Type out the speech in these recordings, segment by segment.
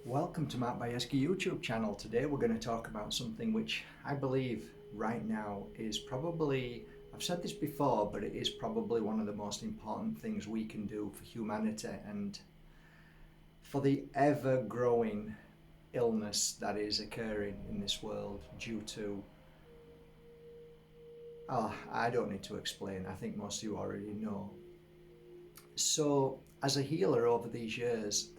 Welcome to Bajerski YouTube channel. Today we're going to talk about something which I believe right now is probably, I've said this before, but it is probably one of the most important things we can do for humanity and for the ever-growing illness that is occurring in this world due to, I don't need to explain, I think most of you already know. So as a healer over these years,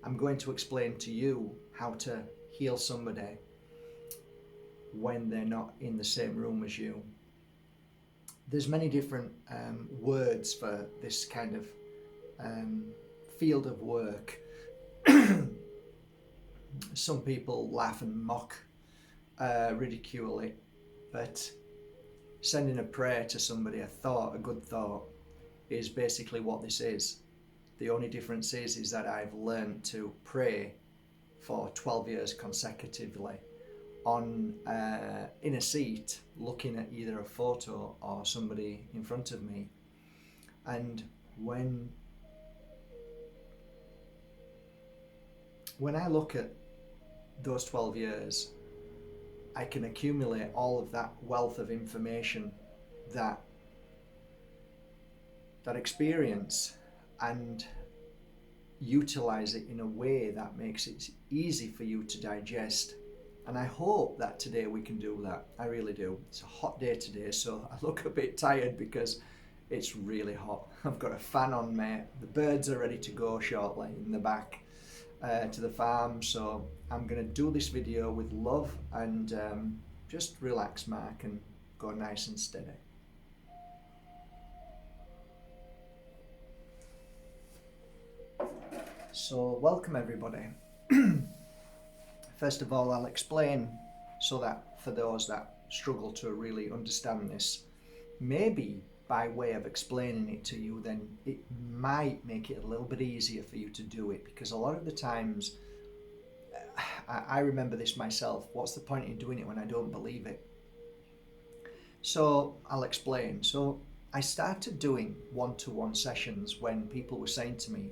I'm going to explain to you how to heal somebody when they're not in the same room as you. There's many different words for this kind of field of work. Some people laugh and mock, ridicule it, but sending a prayer to somebody, a good thought, is basically what this is. The only difference is that I've learned to pray for 12 years consecutively in a seat, looking at either a photo or somebody in front of me. And when I look at those 12 years, I can accumulate all of that wealth of information, that experience, and utilize it in a way that makes it easy for you to digest. And I hope that today we can do that. I really do. It's a hot day today, so I look a bit tired because it's really hot. I've got a fan on me. The birds are ready to go shortly in the back to the farm, so I'm going to do this video with love and just relax, Mark, and go nice and steady. So welcome everybody. First of all, I'll explain so that for those that struggle to really understand this, maybe by way of explaining it to you, then it might make it a little bit easier for you to do it, because a lot of the times, I remember this myself, what's the point in doing it when I don't believe it? So I'll explain. So I started doing one-to-one sessions when people were saying to me,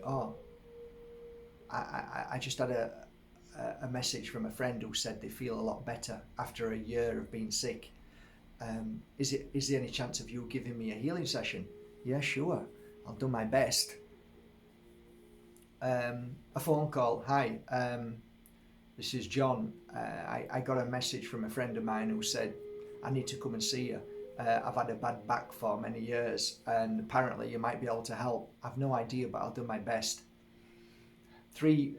I just had a message from a friend who said they feel a lot better after a year of being sick. Is there any chance of you giving me a healing session? Yeah, sure, I'll do my best. A phone call. Hi, this is John. I got a message from a friend of mine who said I need to come and see you. I've had a bad back for many years and apparently you might be able to help. I've no idea, but I'll do my best. Three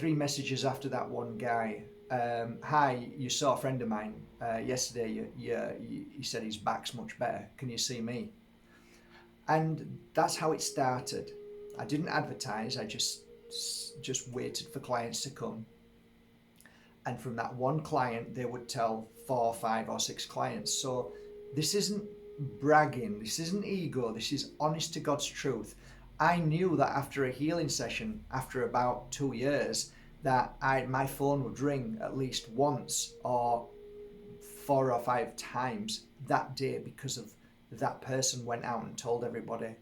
messages after that one guy. Hi, you saw a friend of mine yesterday. He said his back's much better. Can you see me? And that's how it started. I didn't advertise. I just waited for clients to come. And from that one client, they would tell 4, 5 or 6 clients. So this isn't bragging. This isn't ego. This is honest to God's truth. I knew that after a healing session, after about 2 years, that my phone would ring at least once or 4 or 5 times that day, because of that person went out and told everybody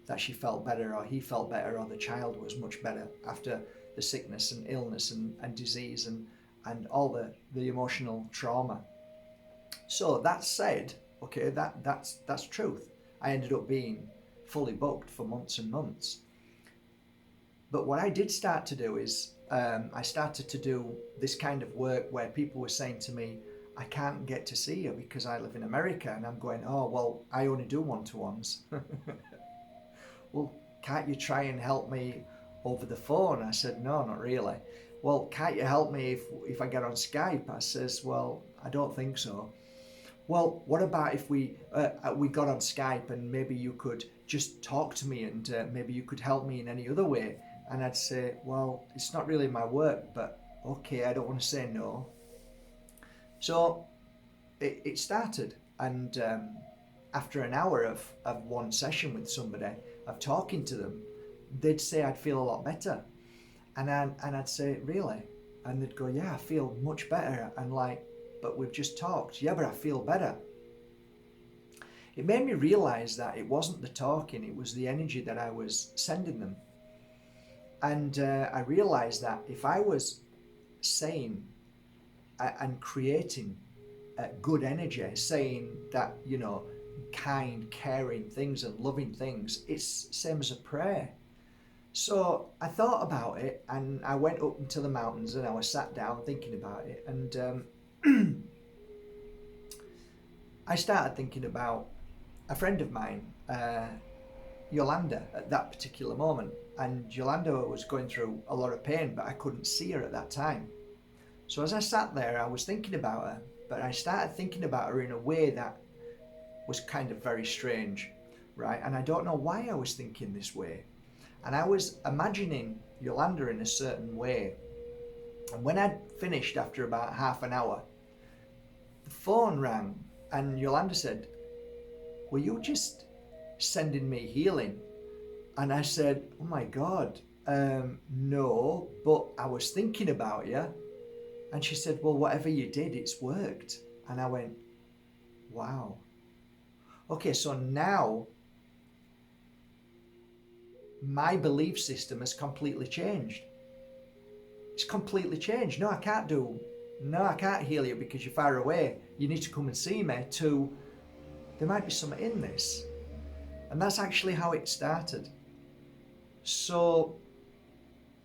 that she felt better or he felt better or the child was much better after the sickness and illness and disease and all the emotional trauma. So that said, okay, that's truth. I ended up being fully booked for months and months. But what I did start to do is I started to do this kind of work where people were saying to me, I can't get to see you because I live in America. And I'm going, oh, well, I only do one-to-ones. Well, can't you try and help me over the phone? I said, no, not really. Well, can't you help me if I get on Skype? I says, well, I don't think so. Well, what about if we got on Skype and maybe you could just talk to me and maybe you could help me in any other way? And I'd say, well, it's not really my work, but okay, I don't want to say no. So it started, and after an hour of one session with somebody, of talking to them, they'd say I'd feel a lot better. And I'd say, really? And they'd go, yeah, I feel much better. And like, but we've just talked. Yeah, but I feel better. It made me realize that it wasn't the talking, it was the energy that I was sending them. And I realized that if I was saying and creating good energy, saying that, kind, caring things and loving things. It's same as a prayer. So I thought about it, and I went up into the mountains and I was sat down thinking about it, and I started thinking about a friend of mine, Yolanda, at that particular moment. And Yolanda was going through a lot of pain, but I couldn't see her at that time. So as I sat there, I was thinking about her, but I started thinking about her in a way that was kind of very strange, right? And I don't know why I was thinking this way. And I was imagining Yolanda in a certain way. And when I'd finished after about half an hour, the phone rang and Yolanda said, "Were you just sending me healing?" And I said, "Oh my God, no, but I was thinking about you." And she said, "Well, whatever you did, it's worked." And I went, wow. Okay, so now my belief system has completely changed. It's completely changed. No, I can't heal you because you're far away. You need to come and see me. To, there might be something in this. And that's actually how it started. So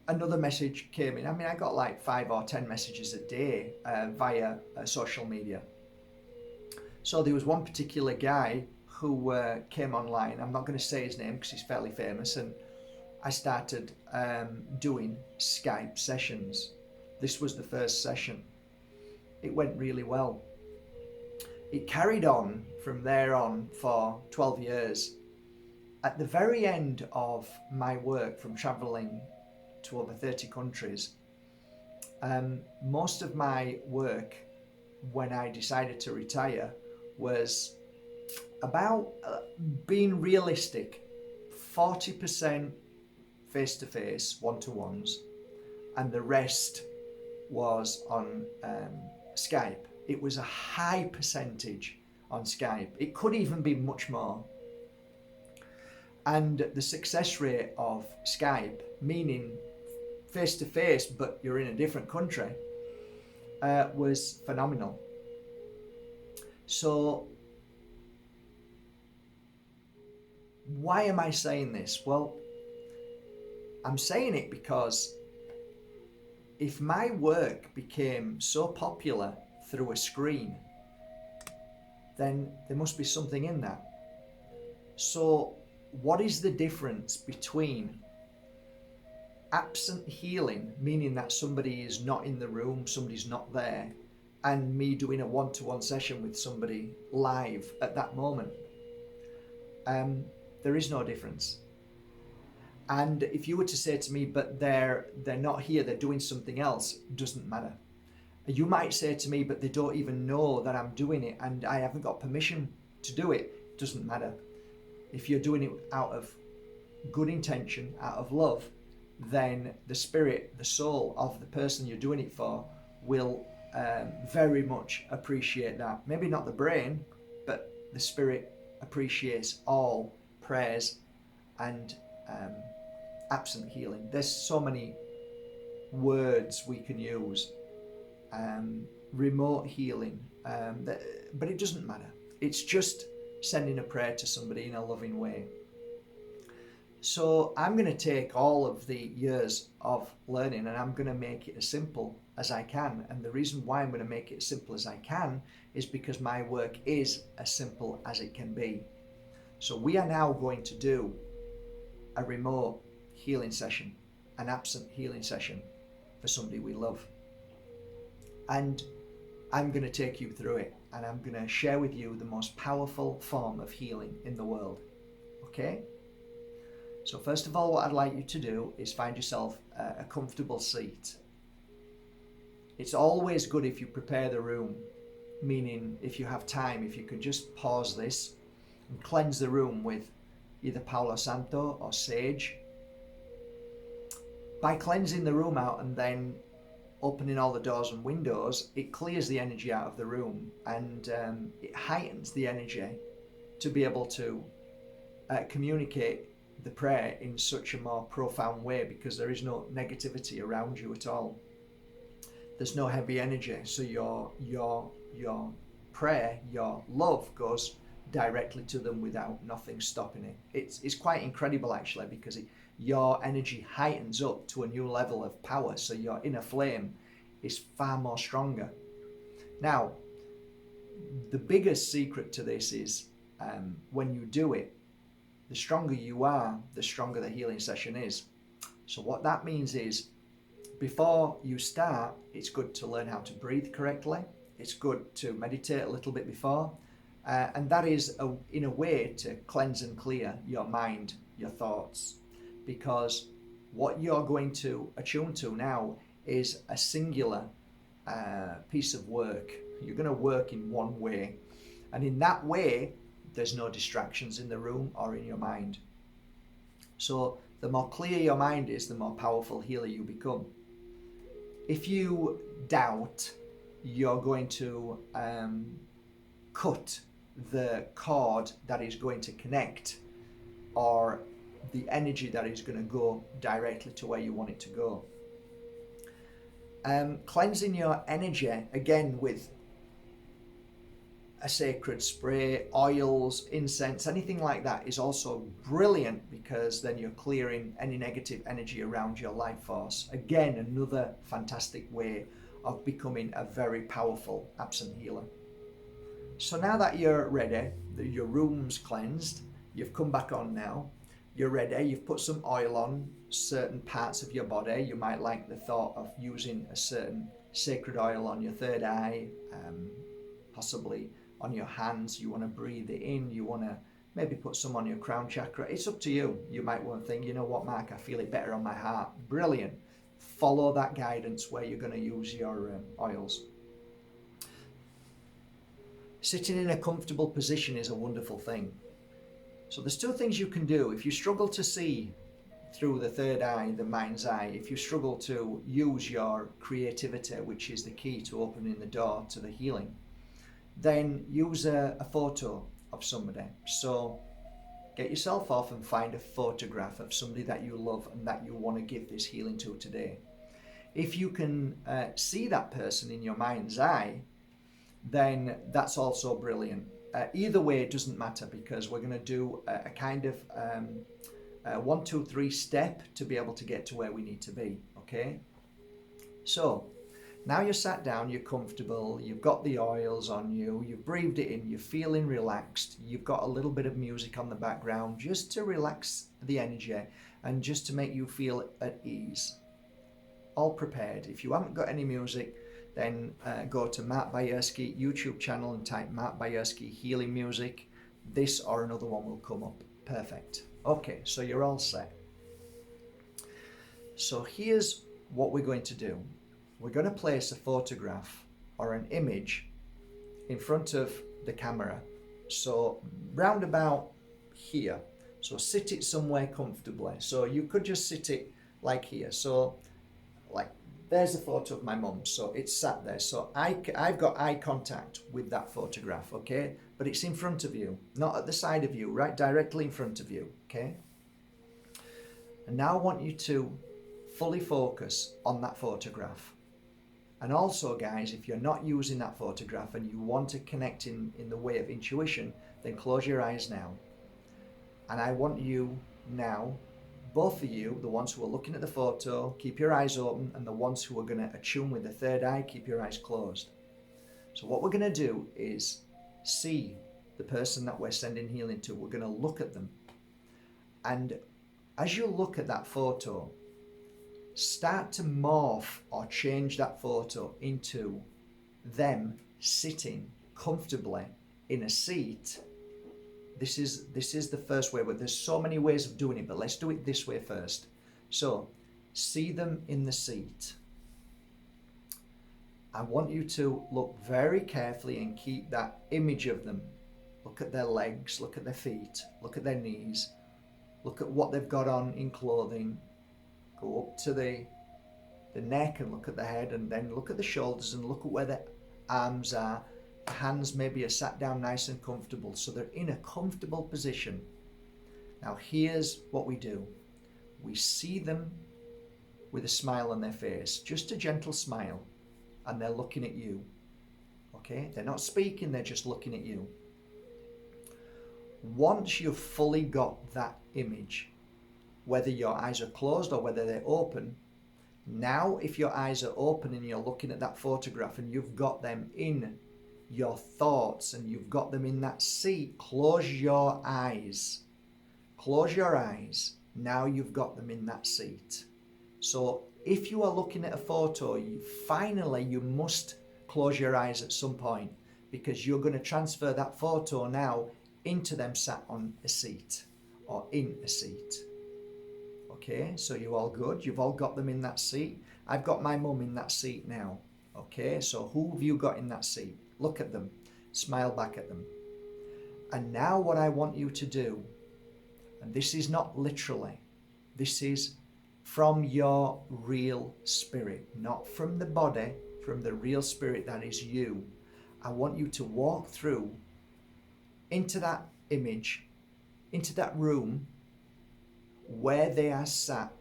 another message came in. I mean, I got like 5 or 10 messages a day via social media. So there was one particular guy who came online. I'm not going to say his name because he's fairly famous. And I started doing Skype sessions. This was the first session. It went really well. It carried on from there on for 12 years. At the very end of my work, from traveling to over 30 countries, most of my work when I decided to retire was about being realistic. 40% face-to-face, one-to-ones, and the rest was on Skype. It was a high percentage on Skype. It could even be much more. And the success rate of Skype, meaning face-to-face but you're in a different country, was phenomenal. So why am I saying this? Well, I'm saying it because if my work became so popular through a screen, then there must be something in that. So what is the difference between absent healing, meaning that somebody is not in the room, somebody's not there, and me doing a one-to-one session with somebody live at that moment? There is no difference. And if you were to say to me, but they're not here, they're doing something else, doesn't matter. You might say to me, but they don't even know that I'm doing it and I haven't got permission to do it, doesn't matter. If you're doing it out of good intention, out of love, then the spirit, the soul of the person you're doing it for will very much appreciate that. Maybe not the brain, but the spirit appreciates all prayers and absent healing. There's so many words we can use. Remote healing, but it doesn't matter. It's just sending a prayer to somebody in a loving way. So I'm going to take all of the years of learning and I'm going to make it as simple as I can. And the reason why I'm going to make it as simple as I can is because my work is as simple as it can be. So we are now going to do a remote healing session, an absent healing session for somebody we love. And I'm going to take you through it and I'm going to share with you the most powerful form of healing in the world. Okay? So first of all, what I'd like you to do is find yourself a comfortable seat. It's always good if you prepare the room, meaning if you have time, if you could just pause this and cleanse the room with either Palo Santo or sage. By cleansing the room out and then opening all the doors and windows, it clears the energy out of the room and it heightens the energy to be able to communicate the prayer in such a more profound way because there is no negativity around you at all. there's no heavy energy. So your prayer, your love goes directly to them without nothing stopping it. It's quite incredible actually, because your energy heightens up to a new level of power. So your inner flame is far more stronger. Now, the biggest secret to this is when you do it, the stronger you are, the stronger the healing session is. So what that means is, before you start, it's good to learn how to breathe correctly. It's good to meditate a little bit before. And that is, in a way, to cleanse and clear your mind, your thoughts. Because what you're going to attune to now is a singular piece of work. You're going to work in one way. And in that way, there's no distractions in the room or in your mind. So the more clear your mind is, the more powerful healer you become. If you doubt, you're going to cut the cord that is going to connect, or the energy that is going to go directly to where you want it to go. Cleansing your energy, again, with a sacred spray, oils, incense, anything like that is also brilliant, because then you're clearing any negative energy around your life force. Again, another fantastic way of becoming a very powerful absent healer. So now that you're ready, your room's cleansed, you've come back on now, you're ready, you've put some oil on certain parts of your body. You might like the thought of using a certain sacred oil on your third eye, possibly on your hands. You want to breathe it in, you want to maybe put some on your crown chakra. It's up to you. You might want to think, you know what, Mark, I feel it better on my heart. Brilliant. Follow that guidance where you're going to use your oils. Sitting in a comfortable position is a wonderful thing. So there's two things you can do. If you struggle to see through the third eye, the mind's eye, if you struggle to use your creativity, which is the key to opening the door to the healing, then use a photo of somebody. So get yourself off and find a photograph of somebody that you love and that you want to give this healing to today. If you can see that person in your mind's eye, then that's also brilliant. Either way, it doesn't matter, because we're going to do a kind of 1, 2, 3 step to be able to get to where we need to be. Okay? So now you're sat down, you're comfortable, you've got the oils on you, you've breathed it in, you're feeling relaxed, you've got a little bit of music on the background just to relax the energy and just to make you feel at ease. All prepared. If you haven't got any music, then go to Mark Bajerski YouTube channel and type Mark Bajerski healing music. This or another one will come up. Perfect. Okay, so you're all set. So here's what we're going to do. We're going to place a photograph or an image in front of the camera. So round about here. So sit it somewhere comfortably. So you could just sit it like here. So like there's a photo of my mum. So it's sat there. So I've got eye contact with that photograph, okay? But it's in front of you, not at the side of you, right directly in front of you, okay? And now I want you to fully focus on that photograph. And also, guys, if you're not using that photograph and you want to connect in the way of intuition, then close your eyes now. And I want you now, both of you, the ones who are looking at the photo, keep your eyes open, and the ones who are going to attune with the third eye, keep your eyes closed. So what we're going to do is see the person that we're sending healing to. We're going to look at them. And as you look at that photo, start to morph or change that photo into them sitting comfortably in a seat. This is the first way, but there's so many ways of doing it, but let's do it this way first. So see them in the seat. I want you to look very carefully and keep that image of them. Look at their legs, look at their feet, look at their knees, look at what they've got on in clothing. Go up to the neck and look at the head, and then look at the shoulders and look at where their arms are. The hands maybe are sat down nice and comfortable, so they're in a comfortable position. Now here's what we do. We see them with a smile on their face, just a gentle smile. and they're looking at you. Okay? They're not speaking, they're just looking at you. Once you've fully got that image, whether your eyes are closed or whether they're open, now if your eyes are open and you're looking at that photograph and you've got them in your thoughts and you've got them in that seat, close your eyes. Close your eyes. Now you've got them in that seat. So if you are looking at a photo, you must close your eyes at some point, because you're going to transfer that photo now into them sat on a seat or in a seat. Okay, so you all good? You've all got them in that seat. I've got my mum in that seat now. Okay, so who have you got in that seat? Look at them. Smile back at them. And now what I want you to do, and this is not literally, this is from your real spirit, not from the body, from the real spirit that is you. I want you to walk through into that image, into that room where they are sat,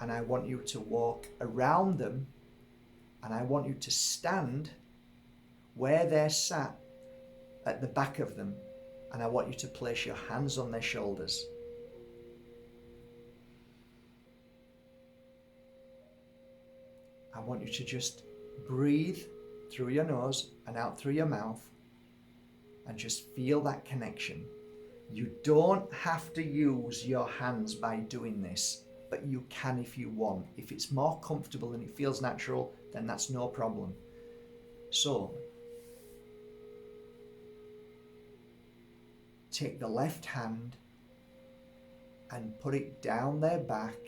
and I want you to walk around them, and I want you to stand where they're sat at the back of them, and I want you to place your hands on their shoulders. I want you to just breathe through your nose and out through your mouth and just feel that connection. You don't have to use your hands by doing this, but you can if you want. If it's more comfortable and it feels natural, then that's no problem. So, take the left hand and put it down their back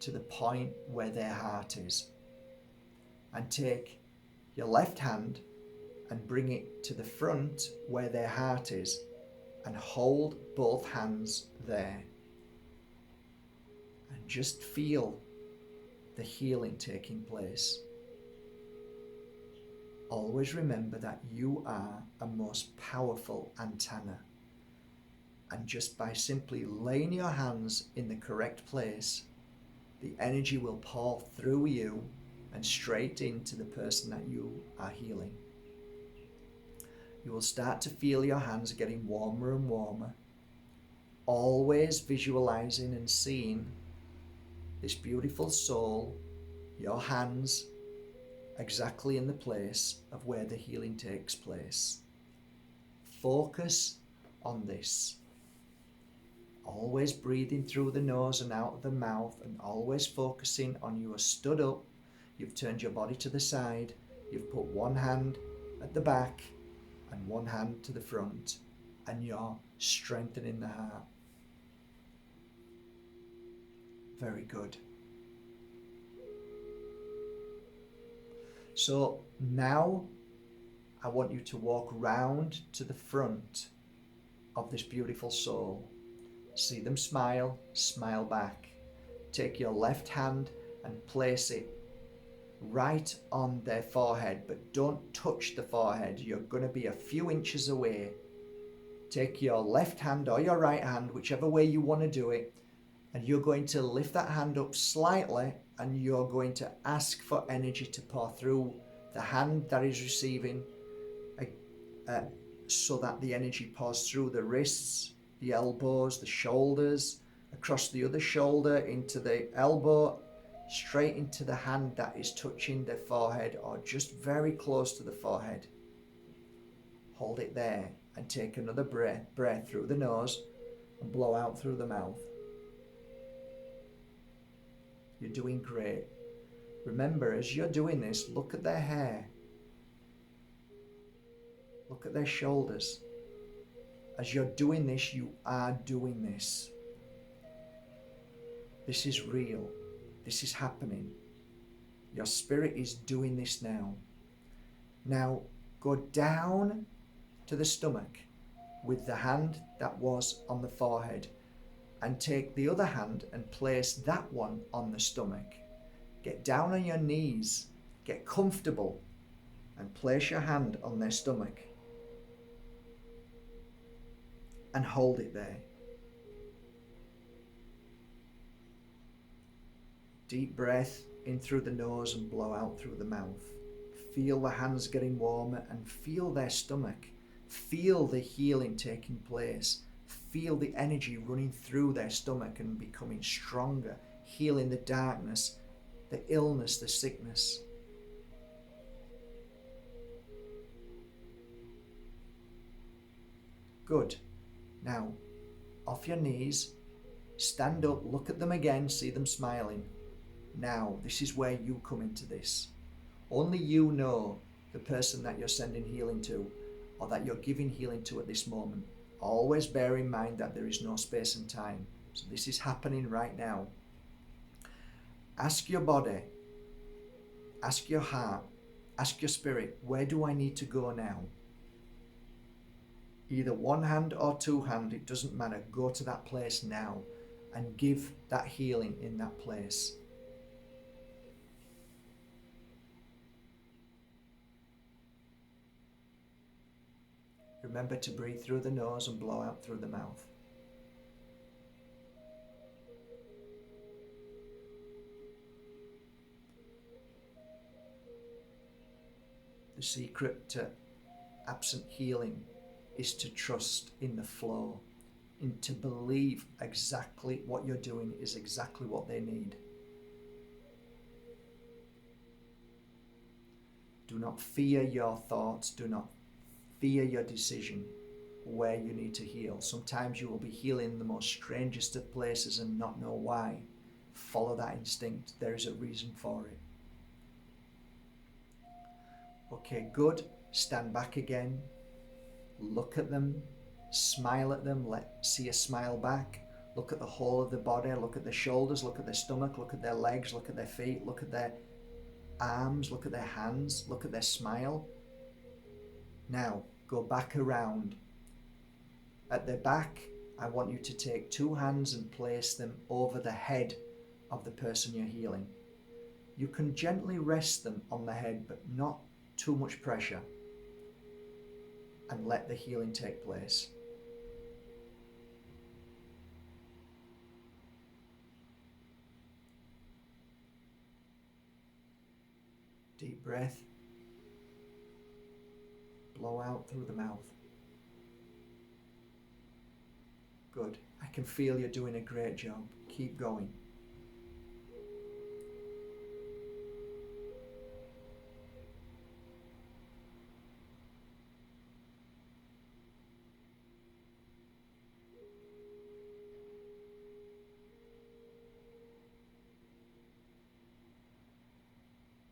to the point where their heart is. And take your left hand and bring it to the front where their heart is, and hold both hands there. And just feel the healing taking place. Always remember that you are a most powerful antenna. And just by simply laying your hands in the correct place, the energy will pour through you and straight into the person that you are healing. You will start to feel your hands getting warmer and warmer, always visualizing and seeing this beautiful soul, your hands, exactly in the place of where the healing takes place. Focus on this. Always breathing through the nose and out of the mouth, and always focusing on you are stood up, you've turned your body to the side, you've put one hand at the back and one hand to the front, and you're strengthening the heart. Very good. So now I want you to walk round to the front of this beautiful soul. See them smile, smile back. Take your left hand and place it right on their forehead, but don't touch the forehead. You're going to be a few inches away. Take your left hand or your right hand, whichever way you want to do it, and you're going to lift that hand up slightly, and you're going to ask for energy to pour through the hand that is receiving, so that the energy pours through the wrists, the elbows, the shoulders, across the other shoulder, into the elbow, straight into the hand that is touching the forehead or just very close to the forehead. Hold it there and take another breath through the nose and blow out through the mouth. You're doing great. Remember, as you're doing this, look at their hair. Look at their shoulders. As you're doing this, you are doing this. This is real. This is happening. Your spirit is doing this now. Now go down to the stomach with the hand that was on the forehead, and take the other hand and place that one on the stomach. Get down on your knees, get comfortable, and place your hand on their stomach and hold it there. Deep breath in through the nose and blow out through the mouth. Feel the hands getting warmer and feel their stomach. Feel the healing taking place. Feel the energy running through their stomach and becoming stronger, healing the darkness, the illness, the sickness. Good. Now, off your knees, stand up, look at them again, see them smiling. Now, this is where you come into this. Only you know the person that you're sending healing to or that you're giving healing to at this moment. Always bear in mind that there is no space and time. So this is happening right now. Ask your body, ask your heart, ask your spirit, where do I need to go now? Either one hand or two hand, it doesn't matter. Go to that place now and give that healing in that place. Remember to breathe through the nose and blow out through the mouth. The secret to absent healing is to trust in the flow, and to believe exactly what you're doing is exactly what they need. Do not fear your thoughts. Do not fear your decision where you need to heal. Sometimes you will be healing the most strangest of places and not know why. Follow that instinct. There is a reason for it. Okay, good. Stand back again. Look at them. Smile at them. See a smile back. Look at the whole of the body. Look at their shoulders. Look at their stomach. Look at their legs. Look at their feet. Look at their arms. Look at their hands. Look at their smile. Now, go back around. At their back, I want you to take two hands and place them over the head of the person you're healing. You can gently rest them on the head, but not too much pressure. And let the healing take place. Deep breath. Blow out through the mouth. Good. I can feel you're doing a great job. Keep going.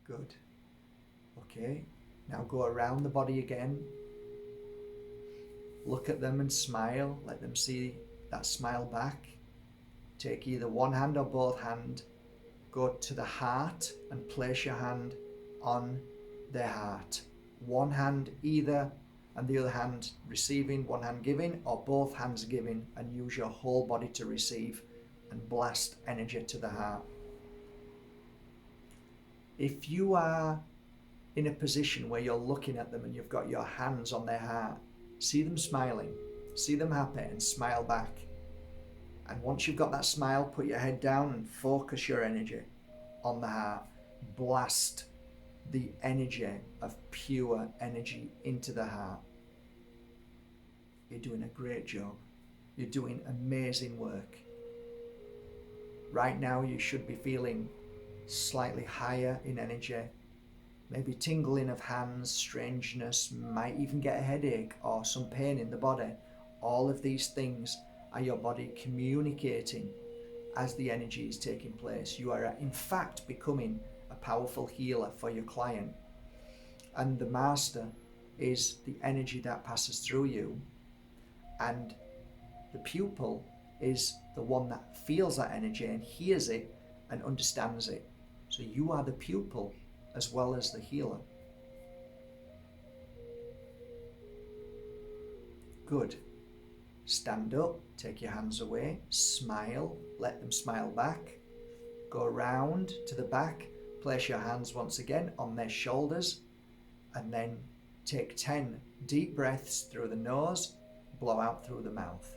Good. Okay. Now go around the body again. Look at them and smile. Let them see that smile back. Take either one hand or both hands. Go to the heart and place your hand on their heart. One hand either and the other hand receiving, one hand giving, or both hands giving, and use your whole body to receive and blast energy to the heart. If you are in a position where you're looking at them and you've got your hands on their heart, see them smiling, see them happy, and smile back. And once you've got that smile, put your head down and focus your energy on the heart. Blast the energy of pure energy into the heart. You're doing a great job. You're doing amazing work. Right now you should be feeling slightly higher in energy, maybe tingling of hands, strangeness, might even get a headache or some pain in the body. All of these things are your body communicating as the energy is taking place. You are in fact becoming a powerful healer for your client, and the master is the energy that passes through you, and the pupil is the one that feels that energy and hears it and understands it. So you are the pupil as well as the healer. Good. Stand up, take your hands away, smile, let them smile back. Go around to the back, place your hands once again on their shoulders, and then take 10 deep breaths through the nose, blow out through the mouth.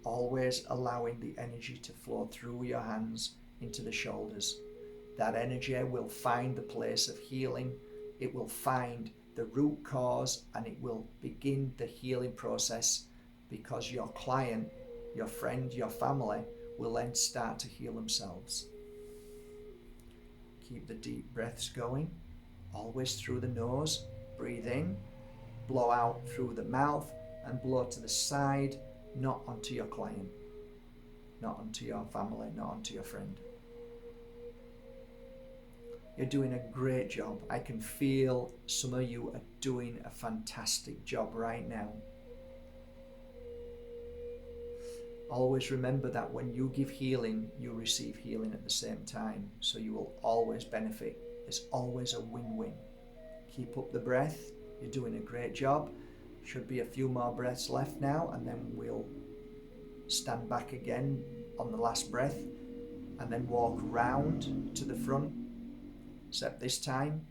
Always allowing the energy to flow through your hands into the shoulders. That energy will find the place of healing. It will find the root cause and it will begin the healing process, because your client, your friend, your family will then start to heal themselves. Keep the deep breaths going, always through the nose. Breathe in, blow out through the mouth, and blow to the side, not onto your client, not onto your family, not onto your friend. You're doing a great job. I can feel some of you are doing a fantastic job right now. Always remember that when you give healing, you receive healing at the same time. So you will always benefit. It's always a win-win. Keep up the breath. You're doing a great job. Should be a few more breaths left now, and then we'll stand back again on the last breath and then walk round to the front. Except this time,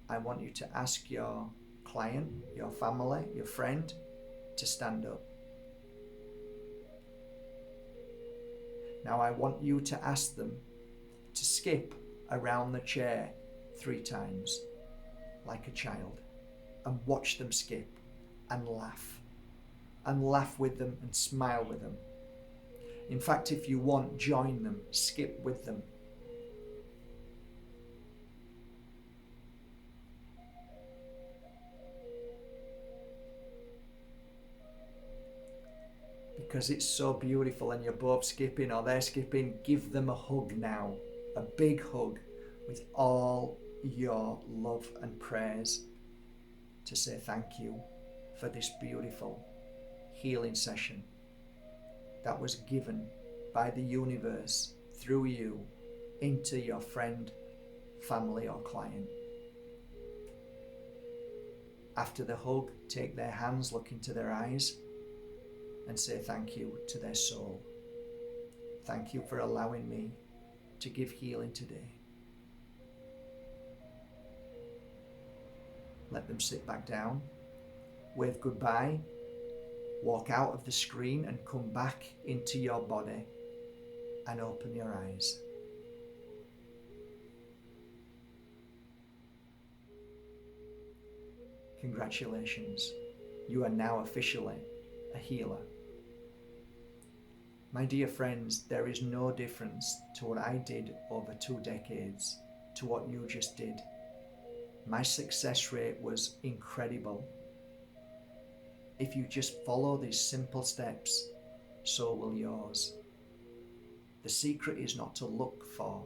I want you to ask your client, your family, your friend to stand up. Now I want you to ask them to skip around the chair 3 times, like a child, and watch them skip and laugh with them and smile with them. In fact, if you want, join them, skip with them. Because it's so beautiful and you're both skipping or they're skipping, give them a hug now, a big hug with all your love and prayers to say thank you for this beautiful healing session that was given by the universe through you into your friend, family or client. After the hug, take their hands, look into their eyes and say thank you to their soul. Thank you for allowing me to give healing today. Let them sit back down, wave goodbye, walk out of the screen and come back into your body and open your eyes. Congratulations, you are now officially a healer. My dear friends, there is no difference to what I did over 2 decades to what you just did. My success rate was incredible. If you just follow these simple steps, so will yours. The secret is not to look for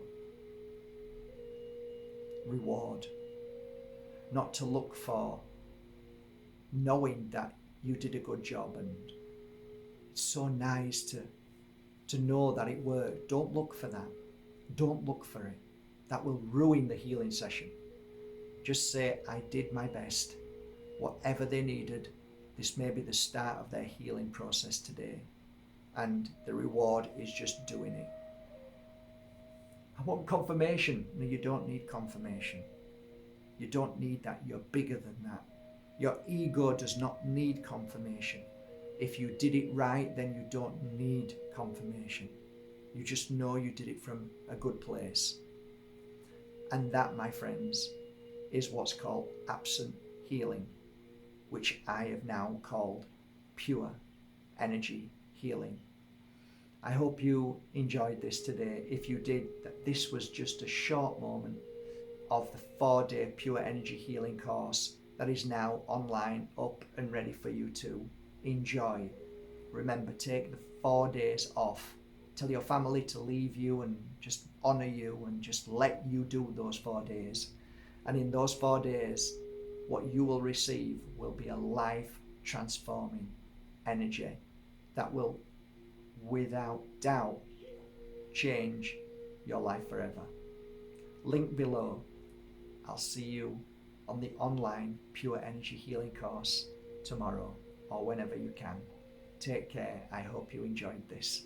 reward, not to look for knowing that you did a good job and it's so nice to know that it worked. Don't look for that. Don't look for it. That will ruin the healing session. Just say, I did my best. Whatever they needed, this may be the start of their healing process today. And the reward is just doing it. I want confirmation. No, you don't need confirmation. You don't need that. You're bigger than that. Your ego does not need confirmation. If you did it right, then you don't need confirmation. You just know you did it from a good place. And that, my friends, is what's called absent healing, which I have now called pure energy healing. I hope you enjoyed this today. If you did, that this was just a short moment of the 4-day pure energy healing course that is now online, up and ready for you to enjoy. Remember, take the 4 days off. Tell your family to leave you and just honor you and just let you do those 4 days. And in those 4 days, what you will receive will be a life-transforming energy that will, without doubt, change your life forever. Link below. I'll see you on the online Pure Energy Healing course tomorrow or whenever you can. Take care. I hope you enjoyed this.